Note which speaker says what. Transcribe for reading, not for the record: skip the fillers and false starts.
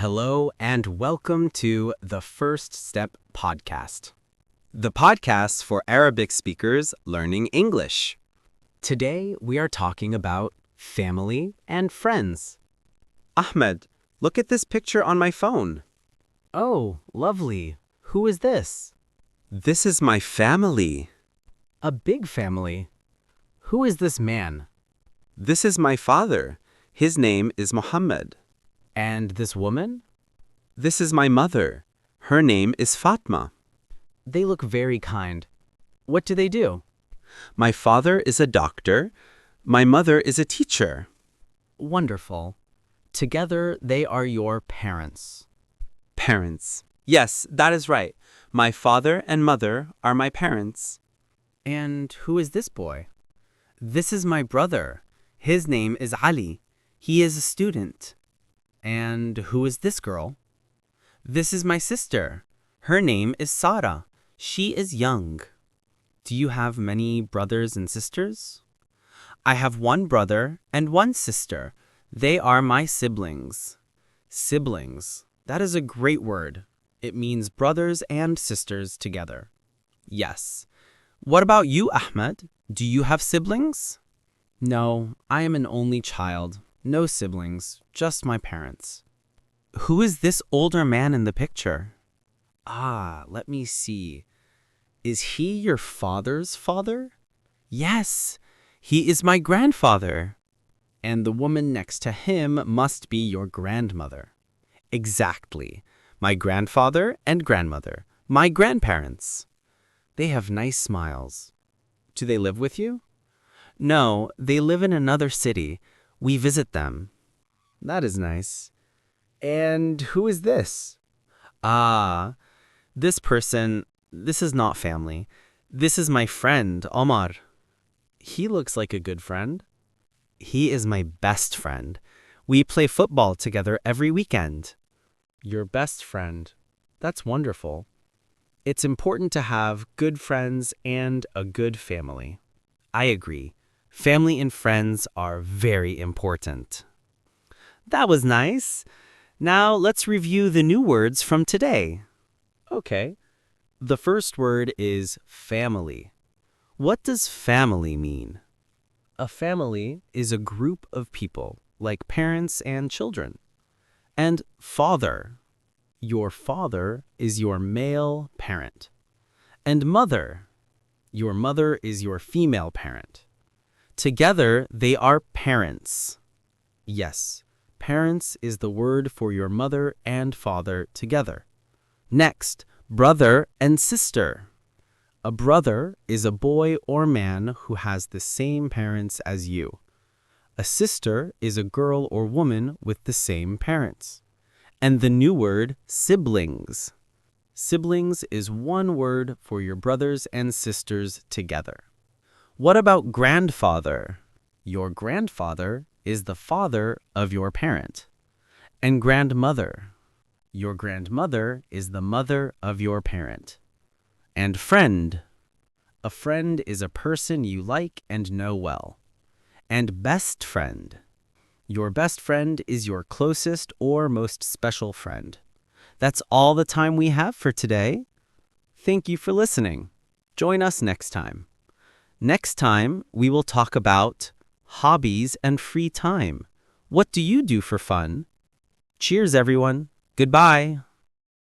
Speaker 1: Hello and welcome to the First Step Podcast, the podcast for Arabic speakers learning English. Today we are talking about family and friends. Ahmed, look at this picture on my phone. Oh, lovely. Who is this? This is my family. A big family. Who is this man? This is my father. His name is Muhammad. And this woman? This is my mother. Her name is Fatma. They look very kind. What do they do? My father is a doctor. My mother is a teacher. Wonderful. Together, they are your parents. Parents. Yes, that is right. My father and mother are my parents. And who is this boy? This is my brother. His name is Ali. He is a student. And who is this girl? This is my sister. Her name is Sarah. She is young. Do you have many brothers and sisters? I have one brother and one sister. They are my siblings. Siblings. That is a great word. It means brothers and sisters together. Yes. What about you, Ahmed? Do you have siblings? No, I am an only child. No siblings, just my parents. Who is this older man in the picture? Let me see. Is he your father's father? Yes, he is my grandfather. And the woman next to him must be your grandmother. Exactly. My grandfather and grandmother, my grandparents. They have nice smiles. Do they live with you? No, they live in another city. We visit them. That is nice. And who is this? This person, this is not family. This is my friend, Omar. He looks like a good friend. He is my best friend. We play football together every weekend. Your best friend. That's wonderful. It's important to have good friends and a good family. I agree. Family and friends are very important. That was nice. Now let's review the new words from today. Okay. The first word is family. What does family mean? A family is a group of people, like parents and children. And father. Your father is your male parent. And mother. Your mother is your female parent. Together, they are parents. Yes, parents is the word for your mother and father together. Next, brother and sister. A brother is a boy or man who has the same parents as you. A sister is a girl or woman with the same parents. And the new word, siblings. Siblings is one word for your brothers and sisters together. What about grandfather? Your grandfather is the father of your parent. And grandmother. Your grandmother is the mother of your parent. And friend. A friend is a person you like and know well. And best friend. Your best friend is your closest or most special friend. That's all the time we have for today. Thank you for listening. Join us next time. Next time, we will talk about hobbies and free time. What do you do for fun? Cheers, everyone. Goodbye.